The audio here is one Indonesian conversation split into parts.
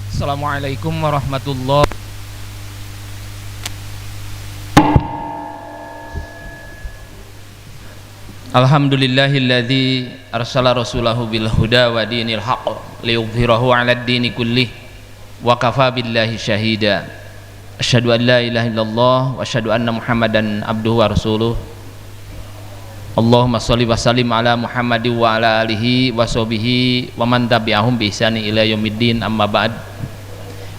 Assalamualaikum warahmatullahi. Alhamdulillahilladzi arsala rasulahu bil huda wa dinil haqq liyudhhirahu 'alad dini kullih wa kafa billahi syahida. Asyhadu an la ilaha illallah wa asyhadu anna Muhammadan abduhu wa rasuluh. Allahumma shalli wa sallim ala Muhammadin wa ala alihi wa sahbihi wa man tabi'ahum bi ihsani ila yaumiddin, amma ba'd.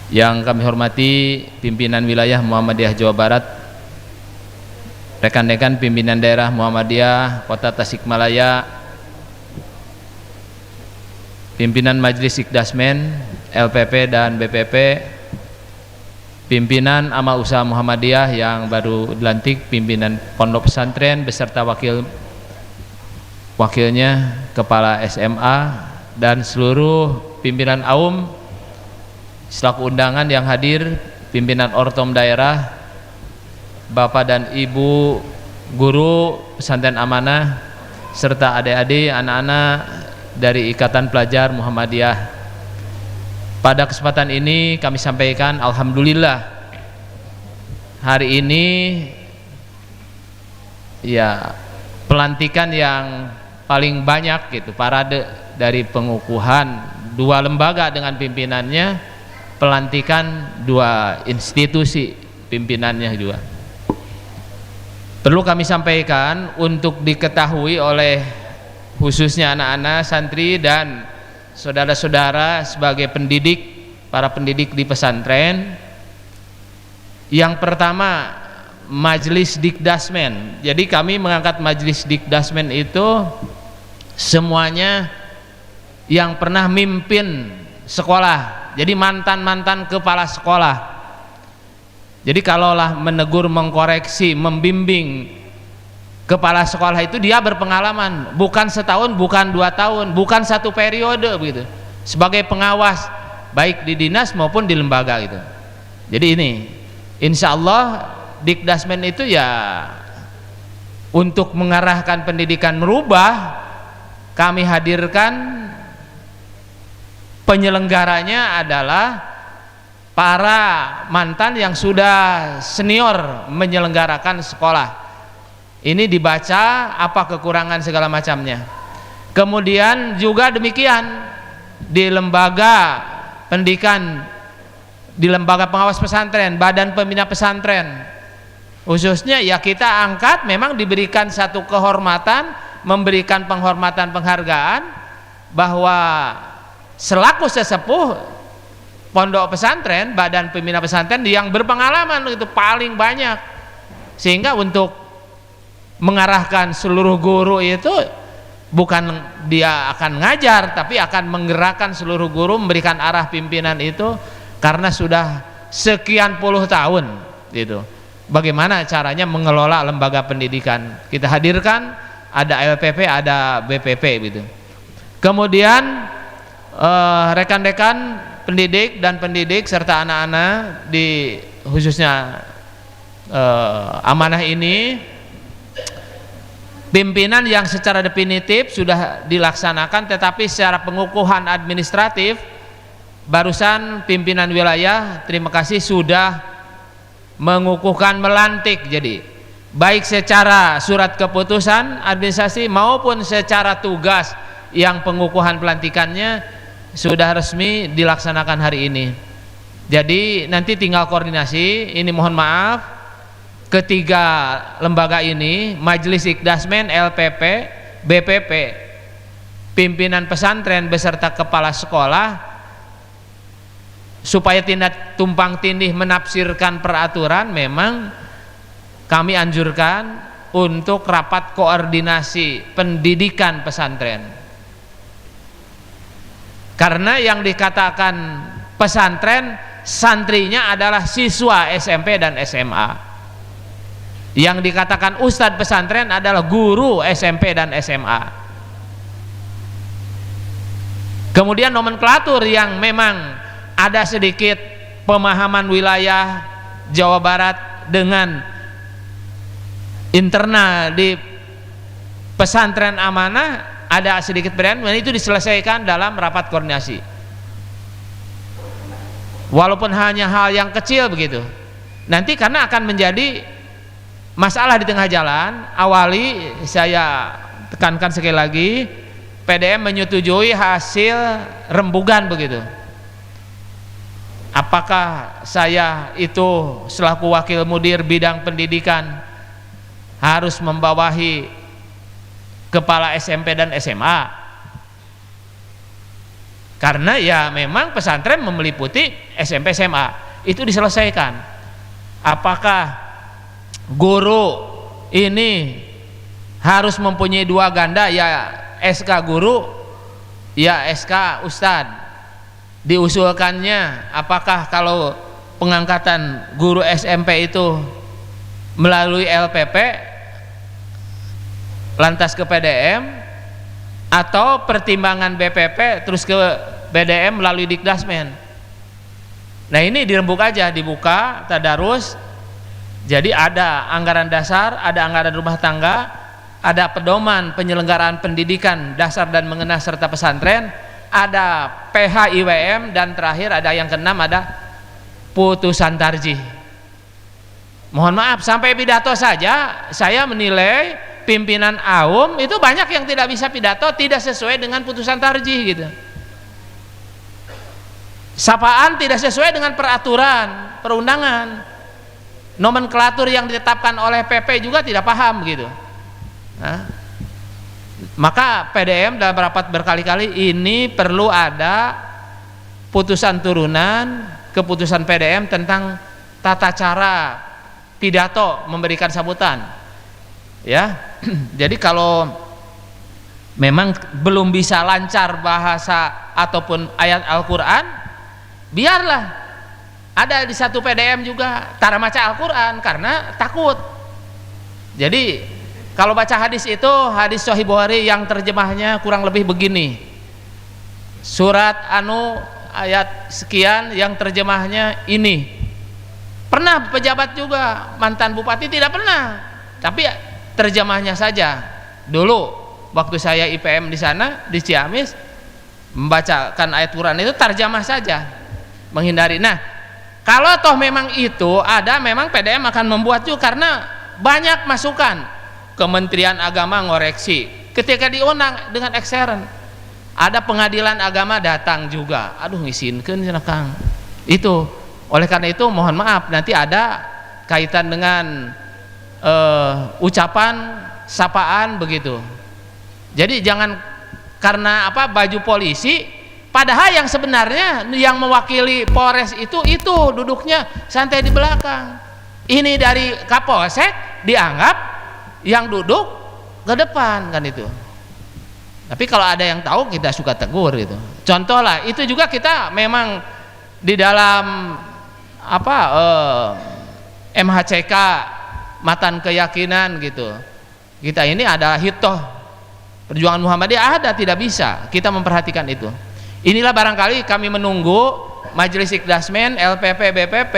Yang kami hormati pimpinan wilayah Muhammadiyah Jawa Barat, rekan-rekan pimpinan daerah Muhammadiyah Kota Tasikmalaya, pimpinan Majelis Sikdasmen, LPP dan BPP, pimpinan Amal Usaha Muhammadiyah yang baru dilantik, pimpinan pondok pesantren beserta wakilnya, kepala SMA, dan seluruh pimpinan AUM selaku undangan yang hadir, pimpinan Ortom daerah, Bapak dan Ibu guru pesantren amanah, serta adik-adik anak-anak dari Ikatan Pelajar Muhammadiyah. Pada kesempatan ini kami sampaikan alhamdulillah, hari ini ya pelantikan yang paling banyak gitu, parade dari pengukuhan dua lembaga dengan pimpinannya, pelantikan dua institusi pimpinannya juga. Perlu kami sampaikan untuk diketahui oleh khususnya anak-anak santri dan saudara-saudara sebagai pendidik, para pendidik di pesantren. Yang pertama, Majelis Dikdasmen. Jadi kami mengangkat Majelis Dikdasmen itu semuanya yang pernah mimpin sekolah, jadi mantan-mantan kepala sekolah. Jadi kalaulah menegur, mengkoreksi, membimbing kepala sekolah itu dia berpengalaman, bukan setahun, bukan 2 tahun, bukan satu periode begitu, sebagai pengawas baik di dinas maupun di lembaga gitu. Jadi ini insya Allah Dikdasmen itu ya untuk mengarahkan pendidikan, merubah. Kami hadirkan penyelenggaranya adalah para mantan yang sudah senior menyelenggarakan sekolah. Ini dibaca apa kekurangan segala macamnya. Kemudian juga demikian di lembaga pendidikan, di lembaga pengawas pesantren, badan pembina pesantren khususnya ya kita angkat, memang diberikan satu kehormatan, memberikan penghormatan, penghargaan bahwa selaku sesepuh pondok pesantren, badan pembina pesantren yang berpengalaman itu paling banyak, sehingga untuk mengarahkan seluruh guru itu bukan dia akan ngajar, tapi akan menggerakkan seluruh guru, memberikan arah pimpinan itu karena sudah sekian puluh tahun gitu. Bagaimana caranya mengelola lembaga pendidikan, kita hadirkan, ada LPP, ada BPP gitu. Kemudian rekan-rekan pendidik dan pendidik serta anak-anak di khususnya amanah ini, pimpinan yang secara definitif sudah dilaksanakan, tetapi secara pengukuhan administratif barusan pimpinan wilayah, terima kasih, sudah mengukuhkan, melantik. Jadi baik secara surat keputusan administrasi maupun secara tugas yang pengukuhan pelantikannya sudah resmi dilaksanakan hari ini. Jadi nanti tinggal koordinasi. Ini mohon maaf, ketiga lembaga ini, Majelis Sikdasmen, LPP, BPP, pimpinan pesantren beserta kepala sekolah, supaya tidak tumpang tindih menafsirkan peraturan, memang kami anjurkan untuk rapat koordinasi pendidikan pesantren. Karena yang dikatakan pesantren, santrinya adalah siswa SMP dan SMA. Yang dikatakan ustadz pesantren adalah guru SMP dan SMA. Kemudian nomenklatur yang memang ada sedikit pemahaman wilayah Jawa Barat dengan internal di pesantren amanah, ada sedikit perbedaan, itu diselesaikan dalam rapat koordinasi. walaupun hanya hal yang kecil begitu. Nanti karena akan menjadi masalah di tengah jalan. Awali, saya tekankan sekali lagi, PDM menyetujui hasil rembugan begitu. Apakah saya itu selaku wakil mudir bidang pendidikan harus membawahi kepala SMP dan SMA? Karena ya memang pesantren meliputi SMP SMA, itu diselesaikan. Apakah guru ini harus mempunyai 2 ganda, ya SK guru, ya SK ustadz? Diusulkannya apakah kalau pengangkatan guru SMP itu melalui LPP lantas ke PDM, atau pertimbangan BPP terus ke BDM melalui Dikdasmen. Nah ini dirembuk aja, dibuka tadarus. Jadi ada anggaran dasar, ada anggaran rumah tangga, ada pedoman penyelenggaraan pendidikan dasar dan menengah serta pesantren, ada PH IWM, dan terakhir ada yang keenam, ada putusan tarjih. Mohon maaf, sampai pidato saja saya menilai pimpinan AUM itu banyak yang tidak bisa pidato, tidak sesuai dengan putusan tarjih gitu. Sapaan tidak sesuai dengan peraturan perundangan, nomenklatur yang ditetapkan oleh PP juga tidak paham gitu. Nah, maka PDM dalam rapat berkali-kali ini perlu ada putusan turunan keputusan PDM tentang tata cara pidato memberikan sambutan, ya. Jadi kalau memang belum bisa lancar bahasa ataupun ayat Al-Quran, biarlah ada di satu PDM juga tara maca Al-Quran karena takut. Jadi kalau baca hadis itu, hadis Sahih Bukhari yang terjemahnya kurang lebih begini, surat anu ayat sekian yang terjemahnya ini. Pernah pejabat juga, mantan bupati tidak pernah, tapi terjemahnya saja. Dulu waktu saya IPM di sana di Ciamis, membacakan ayat Quran itu terjemah saja, menghindari. Nah kalau toh memang itu ada, memang PDM akan membuat juga, karena banyak masukan. Kementerian Agama ngoreksi ketika diundang dengan ekseren, ada pengadilan agama datang juga, aduh ngisinkeun cenah Kang. Itu oleh karena itu mohon maaf, nanti ada kaitan dengan ucapan sapaan begitu. Jadi jangan karena apa baju polisi, padahal yang sebenarnya yang mewakili Polres itu duduknya santai di belakang. Ini dari Kapolsek dianggap yang duduk ke depan kan itu. Tapi kalau ada yang tahu kita suka tegur gitu. Contoh lah, itu juga kita memang di dalam apa MHCK matan keyakinan gitu. Kita ini ada hitoh perjuangan Muhammadiyah, ada, tidak bisa kita memperhatikan itu. Inilah barangkali kami menunggu Majelis Dikdasmen, LPP, BPP,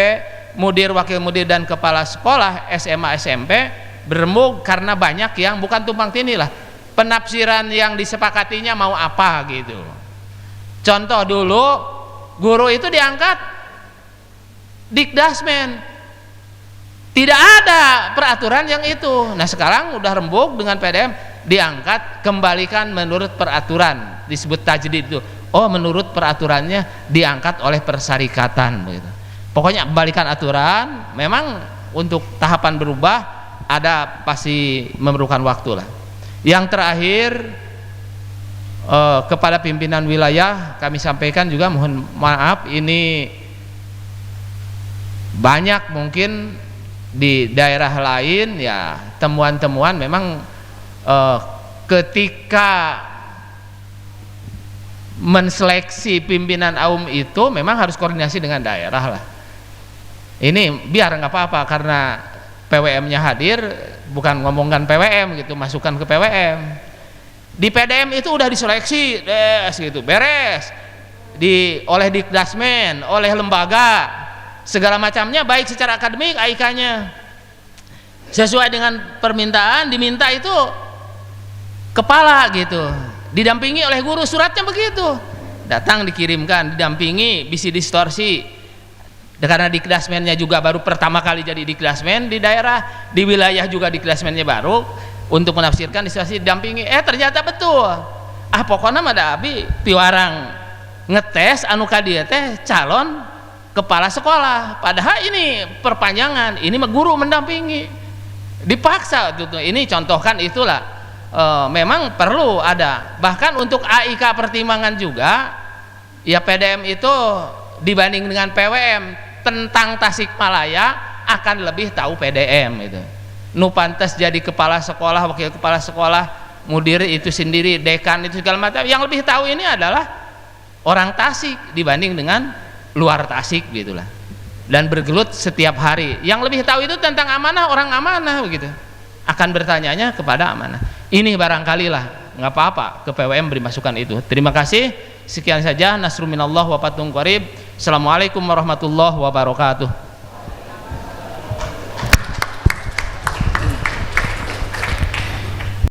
mudir, wakil mudir dan kepala sekolah SMA SMP berembuk karena banyak yang bukan tumpang tindih lah, penafsiran yang disepakatinya mau apa gitu. Contoh dulu guru itu diangkat Dikdasmen, tidak ada peraturan yang itu. Nah sekarang udah rembuk dengan PDM, diangkat kembalikan menurut peraturan, disebut tajdid itu. Oh menurut peraturannya diangkat oleh persyarikatan begitu. Pokoknya balikan aturan. Memang untuk tahapan berubah ada pasti memerlukan waktu lah. Yang terakhir kepada pimpinan wilayah kami sampaikan juga, mohon maaf ini banyak mungkin di daerah lain ya temuan-temuan memang ketika menseleksi pimpinan AUM itu memang harus koordinasi dengan daerah lah. Ini biar nggak apa-apa karena PWM-nya hadir, bukan ngomongkan PWM gitu, masukan ke PWM. Di PDM itu udah diseleksi, gitu, beres. Oleh Dikdasmen, oleh lembaga, segala macamnya baik secara akademik, AIK-nya sesuai dengan permintaan, diminta itu kepala gitu, didampingi oleh guru, suratnya begitu. Datang dikirimkan, didampingi, bisi distorsi, karena diklasmennya juga baru pertama kali jadi diklasmen di daerah, di wilayah juga diklasmennya baru, untuk menafsirkan istilah didampingi, ternyata betul, pokoknya mah da abi tiwarang ngetes anu kadieu teh calon kepala sekolah, padahal ini perpanjangan, ini mah guru mendampingi, dipaksa. Ini contohkan itulah, memang perlu ada, bahkan untuk AIK pertimbangan juga ya, PDM itu dibanding dengan PWM tentang Tasikmalaya akan lebih tahu PDM itu. Nu pantas jadi kepala sekolah, wakil kepala sekolah, mudir itu sendiri, dekan itu segala macam, yang lebih tahu ini adalah orang Tasik dibanding dengan luar Tasik gitulah, dan bergelut setiap hari. Yang lebih tahu itu tentang amanah, orang amanah begitu, akan bertanyanya kepada amanah. Ini barangkali lah, nggak apa-apa ke PWM beri masukan itu. Terima kasih, sekian saja. Nasrul minallah wa fathun qarib. Assalamualaikum warahmatullahi wabarakatuh.